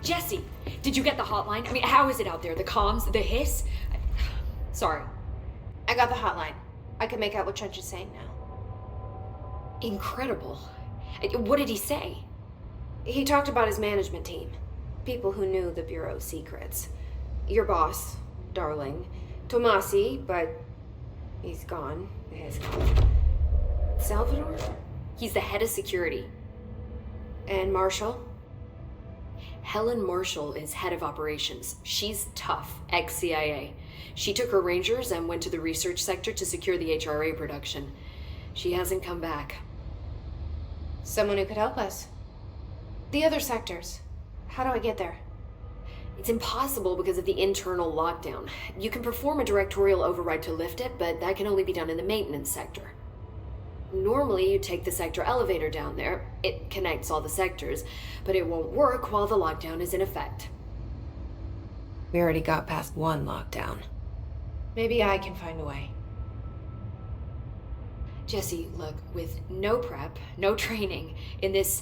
Jesse, did you get the hotline? I mean, how is it out there? The comms, the hiss? Sorry. I got the hotline. I can make out what Trench is saying now. Incredible. What did he say? He talked about his management team. People who knew the Bureau's secrets. Your boss, Darling. Tomasi, but he's gone. Is gone. Salvador? He's the head of security. And Marshall? Helen Marshall is head of operations. She's tough, ex-CIA. She took her Rangers and went to the research sector to secure the HRA production. She hasn't come back. Someone who could help us. The other sectors. How do I get there? It's impossible because of the internal lockdown. You can perform a directorial override to lift it, but that can only be done in the maintenance sector. Normally, you take the sector elevator down there. It connects all the sectors, but it won't work while the lockdown is in effect. We already got past one lockdown. Maybe I can find a way. Jesse, look, with no prep, no training, in this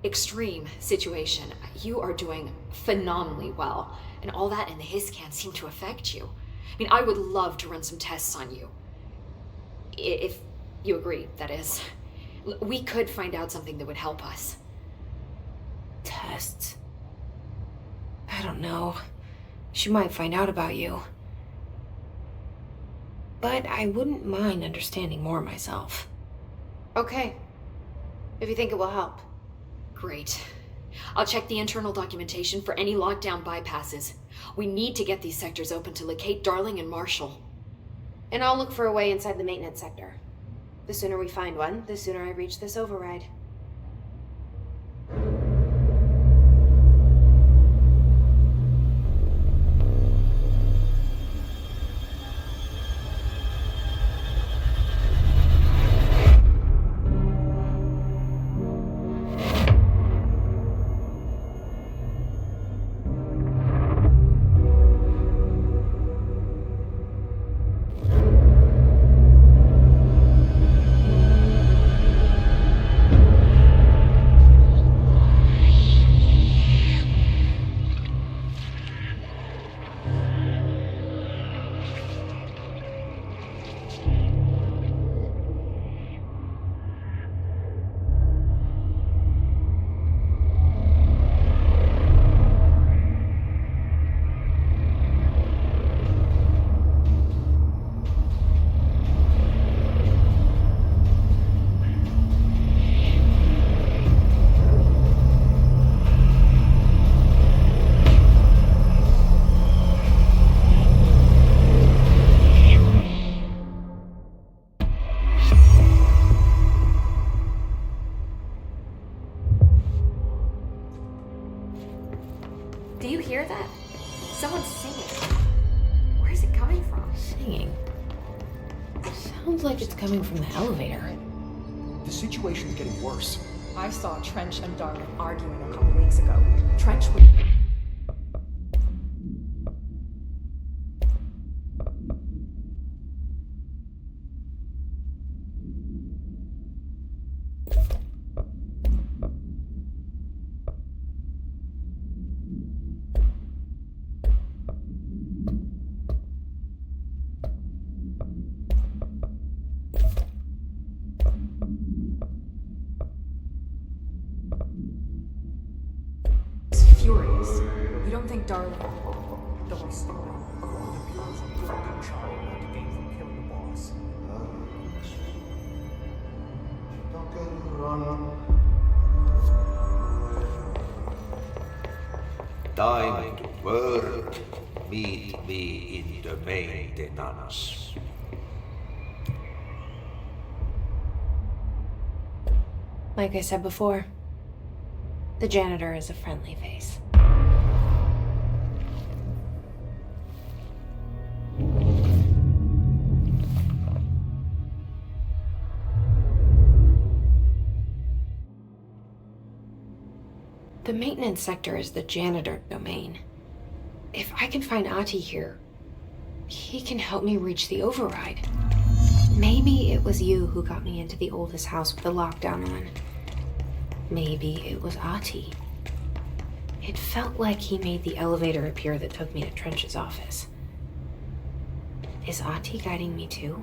extreme situation, you are doing phenomenally well. And all that and the hiss can't seem to affect you. I mean, I would love to run some tests on you. If you agree, that is. We could find out something that would help us. Tests? I don't know. She might find out about you. But I wouldn't mind understanding more myself. Okay. If you think it will help. Great. I'll check the internal documentation for any lockdown bypasses. We need to get these sectors open to locate Darling and Marshall. And I'll look for a way inside the maintenance sector. The sooner we find one, the sooner I reach this override. Do you hear that? Someone's singing. Where is it coming from? Singing? Sounds like it's coming from the elevator. The situation's getting worse. I saw Trench and Darling arguing a couple weeks ago. Trench would... furious. You don't think Darling... The Bureau's in direct control not to gain from killing the boss. Time to work. Meet me in the maintenance. Like I said before, the janitor is a friendly face. The maintenance sector is the janitor domain. If I can find Ati here, he can help me reach the override. Maybe it was you who got me into the oldest house with the lockdown on. Maybe it was Ati. It felt like he made the elevator appear that took me to Trench's office. Is Ahti guiding me too?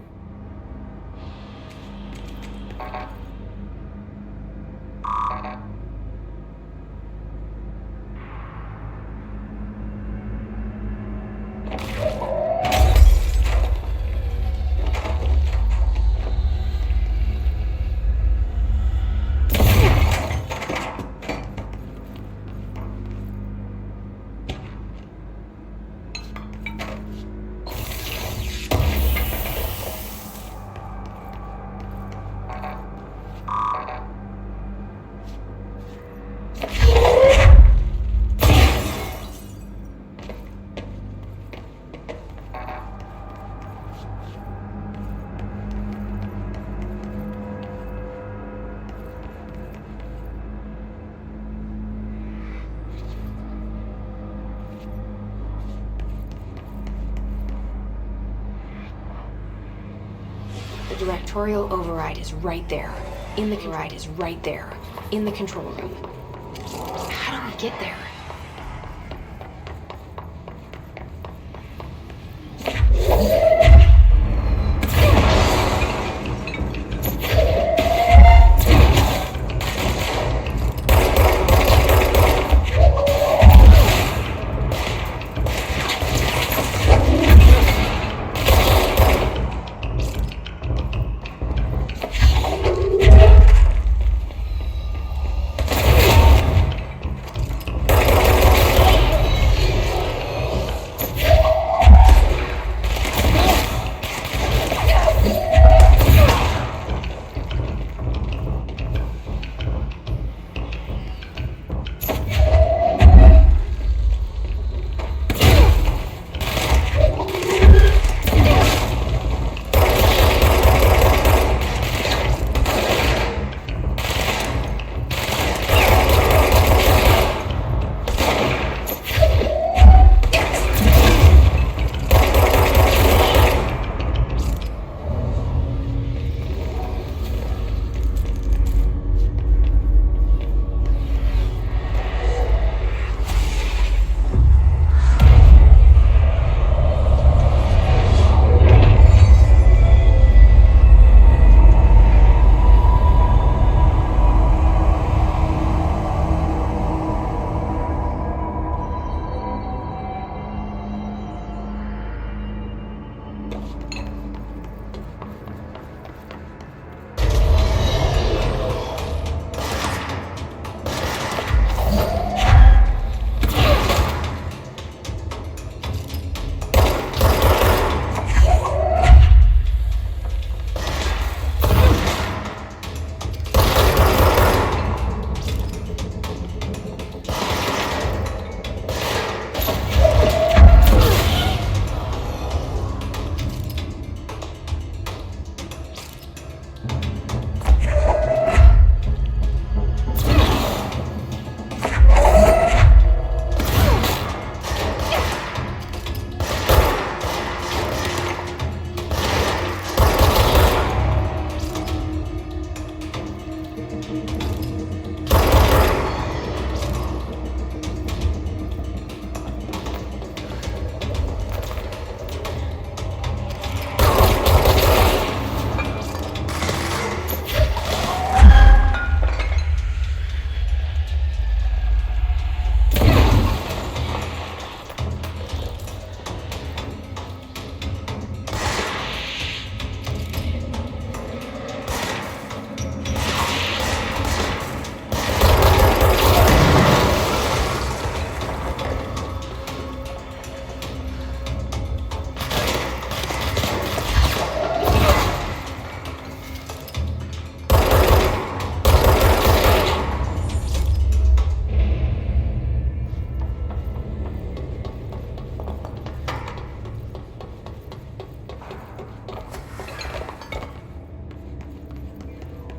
The directorial override is right there. In the control room. How do we get there?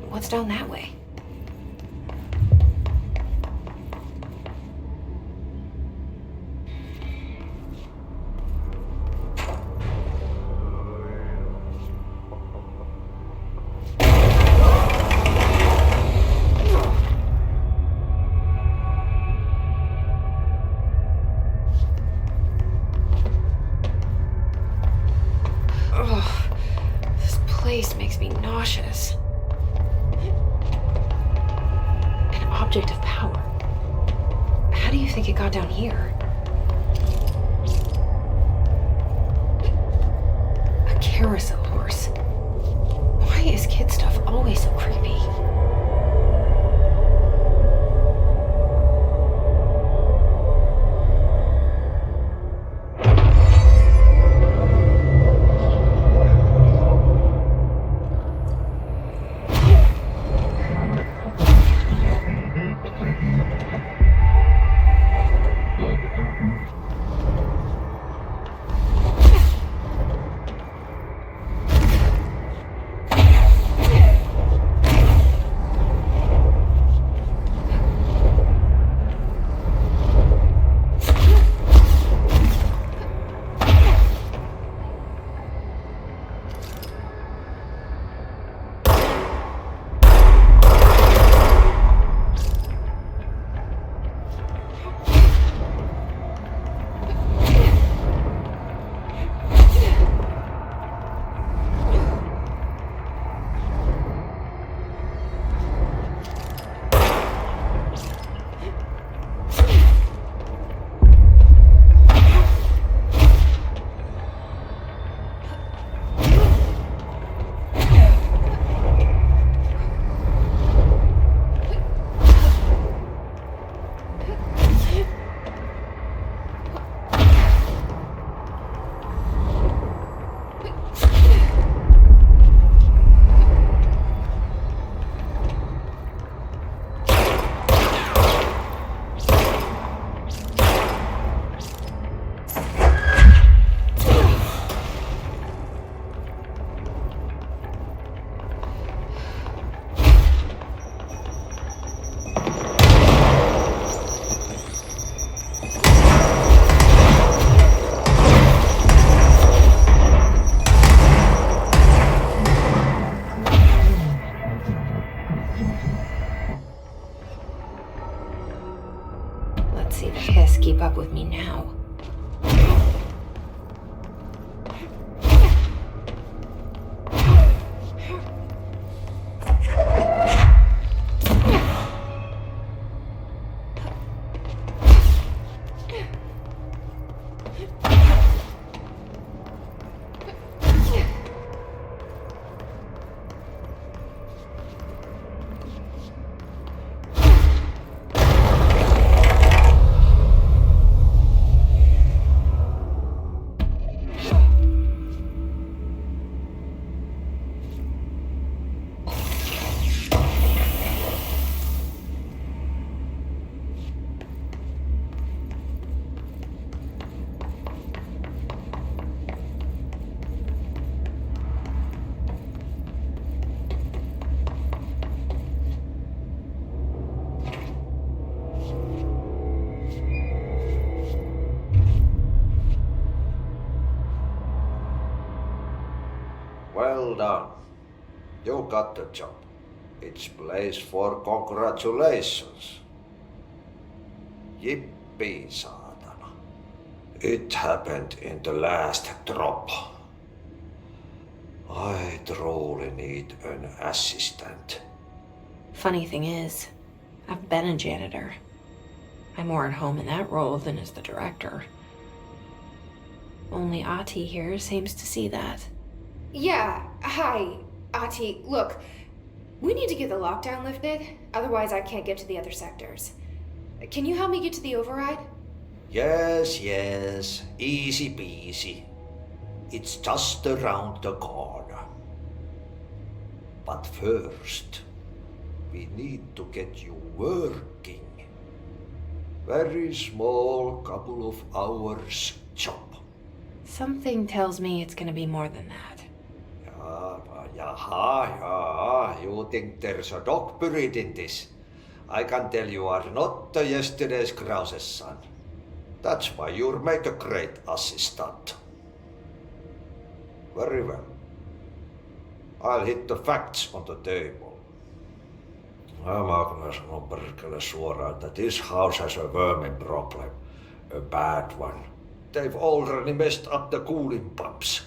What's down that way? place makes me nauseous. An object of power. How do you think it got down here? A carousel horse. Why is kid stuff always so creepy? Let's see the hiss keep up with me now. Well done. You got the job. It's place for congratulations. Yippee, saatana. It happened in the last drop. I truly need an assistant. Funny thing is, I've been a janitor. I'm more at home in that role than as the director. Only Ati here seems to see that. Yeah, hi, Ati. Look, we need to get the lockdown lifted, otherwise I can't get to the other sectors. Can you help me get to the override? Yes, easy peasy. It's just around the corner. But first, we need to get you working. Very small, couple of hours job. Something tells me it's gonna be more than that. Yaha, you think there's a dog buried in this? I can tell you are not yesterday's Krause's son. That's why you'll make a great assistant. Very well. I'll hit the facts on the table. Mä kyllä sanon perkele suoraan, että this house has a vermin problem. A bad one. They've already messed up the cooling pumps.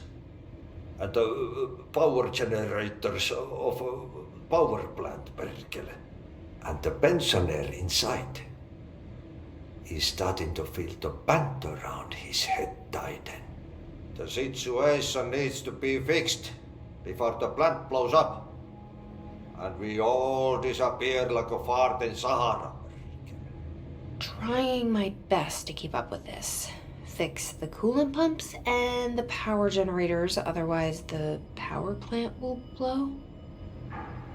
And the power generators of a power plant, perkele. And the pensioner inside is starting to feel the band around his head tighten. The situation needs to be fixed before the plant blows up. And we all disappear like a fart in Sahara. Trying my best to keep up with this. Fix the coolant pumps and the power generators, otherwise the power plant will blow.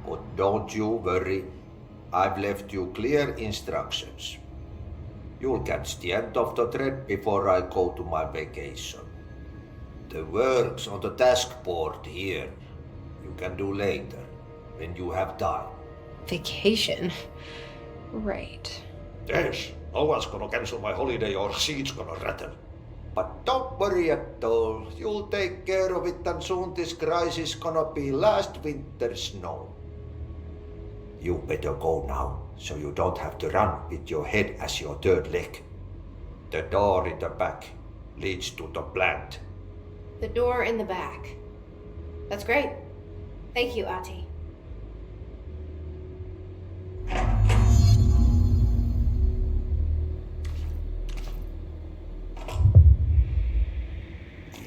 But don't you worry. I've left you clear instructions. You'll catch the end of the thread before I go to my vacation. The work's on the task board here. You can do later, when you have time. Vacation? Right. Yes, no one's gonna cancel my holiday or seat's gonna rattle. But don't worry at all. You'll take care of it and soon this crisis gonna be last winter's snow. You better go now, so you don't have to run with your head as your third leg. The door in the back leads to the plant. The door in the back. That's great. Thank you, Ati.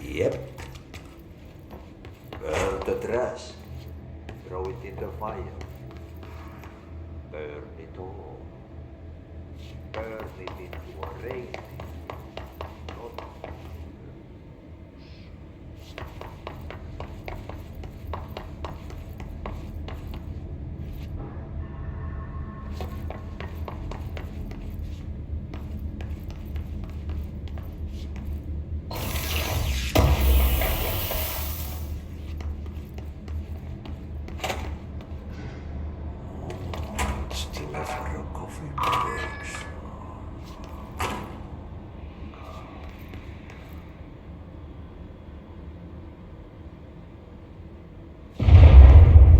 Yep. Burn the trash. Throw it in the fire. Burn it all. Burn it into a rain. Not still for a coffee breaks.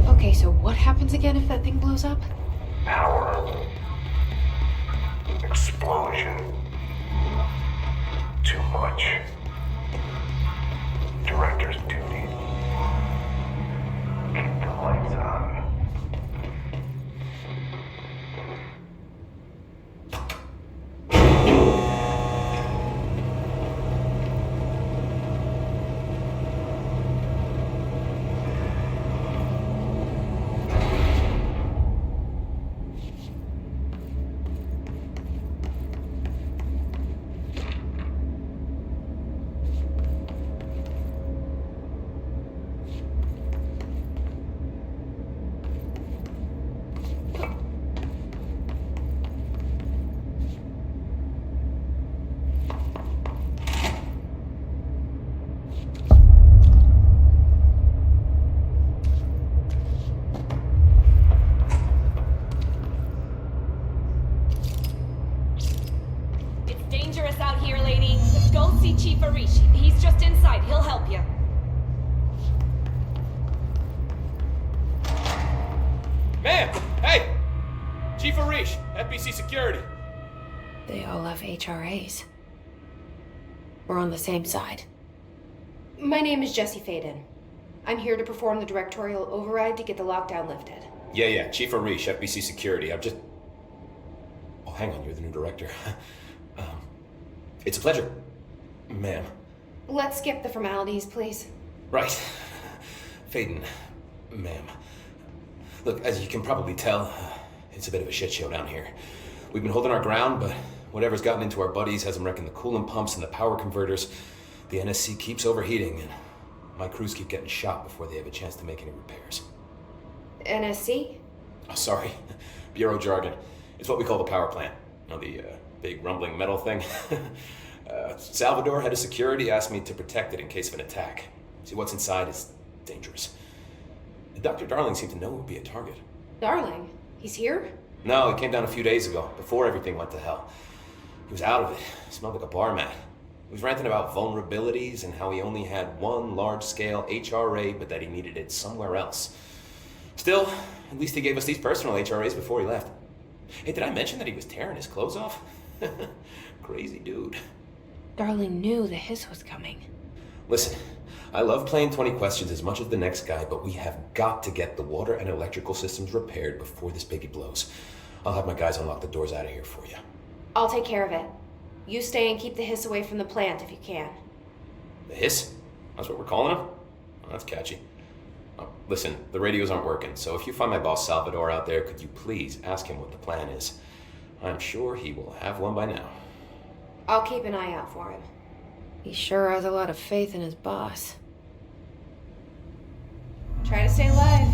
Okay, so what happens again if that thing blows up? Power. Explosion. Too much. Director's duty. Keep the lights on. It's dangerous out here, lady. Go see Chief Arish. He's just inside. He'll help you. Ma'am! Hey! Chief Arish, FBC Security. They all have HRAs. We're on the same side. My name is Jesse Faden. I'm here to perform the directorial override to get the lockdown lifted. Yeah, Chief Arish, FBC Security. I'm just... Oh, hang on, you're the new director. It's a pleasure, ma'am. Let's skip the formalities, please. Right. Faden, ma'am. Look, as you can probably tell, it's a bit of a shit show down here. We've been holding our ground, but whatever's gotten into our buddies has them wrecking the coolant pumps and the power converters. The NSC keeps overheating, and my crews keep getting shot before they have a chance to make any repairs. NSC? Oh, sorry. Bureau jargon. It's what we call the power plant. You know, the big rumbling metal thing. Salvador, head of security, asked me to protect it in case of an attack. See, what's inside is dangerous. Dr. Darling seemed to know it would be a target. Darling? He's here? No, he came down a few days ago, before everything went to hell. He was out of it. Smelled like a bar mat. He was ranting about vulnerabilities and how he only had one large-scale HRA, but that he needed it somewhere else. Still, at least he gave us these personal HRAs before he left. Hey, did I mention that he was tearing his clothes off? Crazy dude. Darling knew the hiss was coming. Listen, I love playing 20 questions as much as the next guy, but we have got to get the water and electrical systems repaired before this baby blows. I'll have my guys unlock the doors out of here for you. I'll take care of it. You stay and keep the hiss away from the plant if you can. The hiss? That's what we're calling him? Oh, that's catchy. Oh, listen, the radios aren't working, so if you find my boss Salvador out there, could you please ask him what the plan is? I'm sure he will have one by now. I'll keep an eye out for him. He sure has a lot of faith in his boss. Try to stay alive.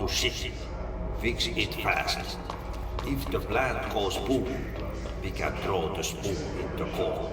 to city. Fix it fast. If the plant goes boom, we can throw the spoon in the core.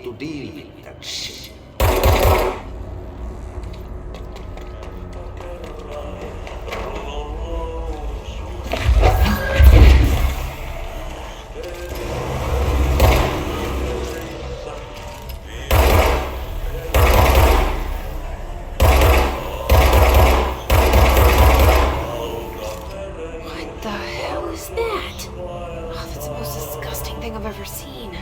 to deal with that shit. What the hell is that? Oh, that's the most disgusting thing I've ever seen.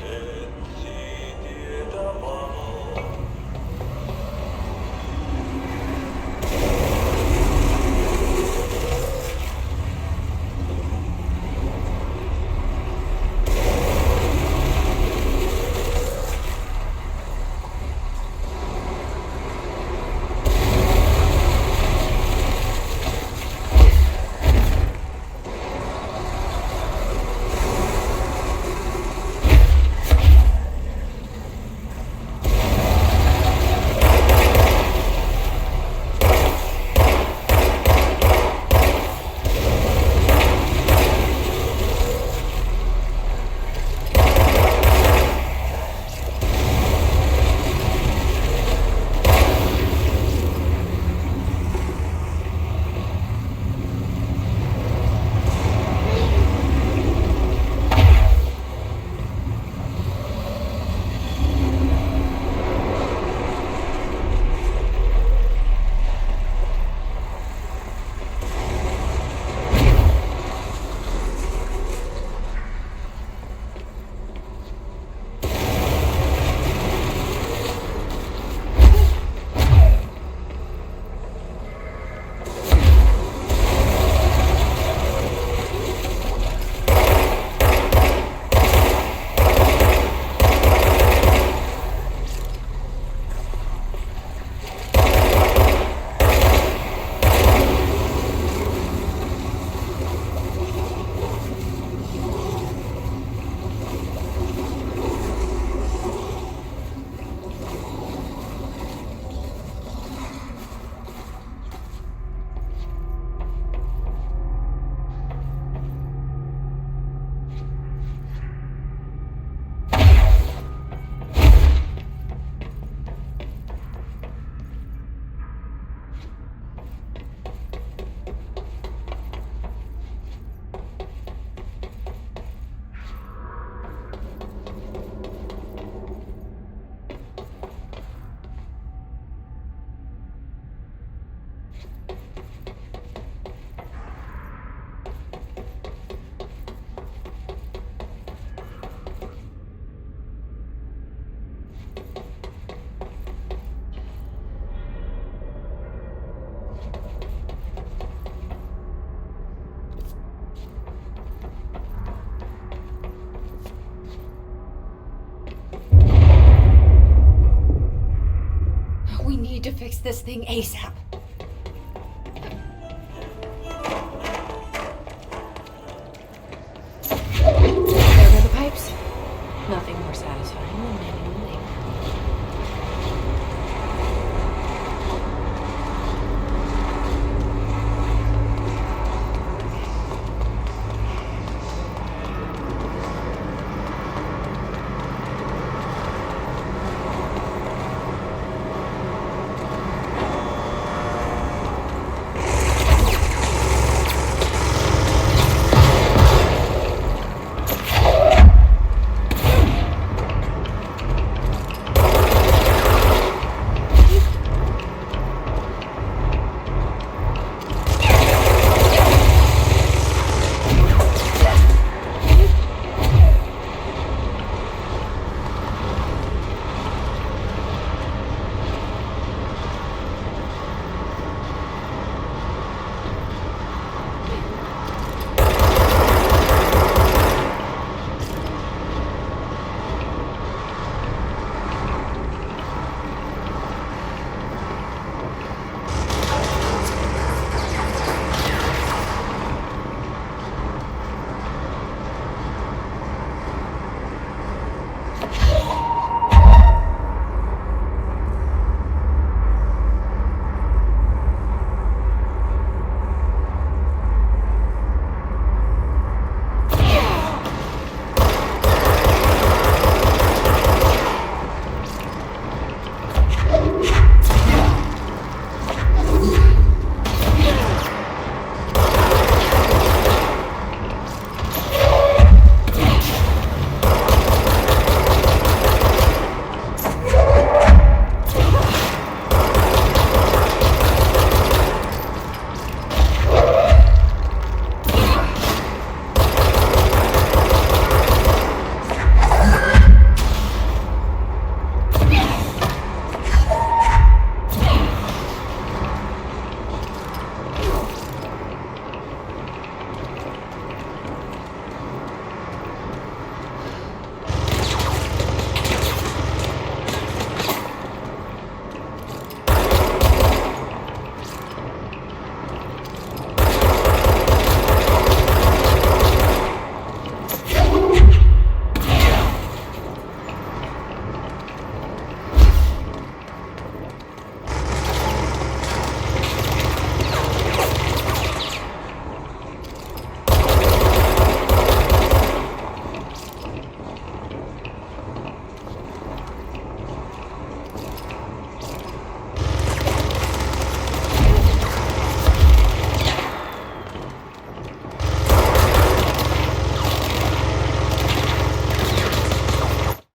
We need to fix this thing ASAP.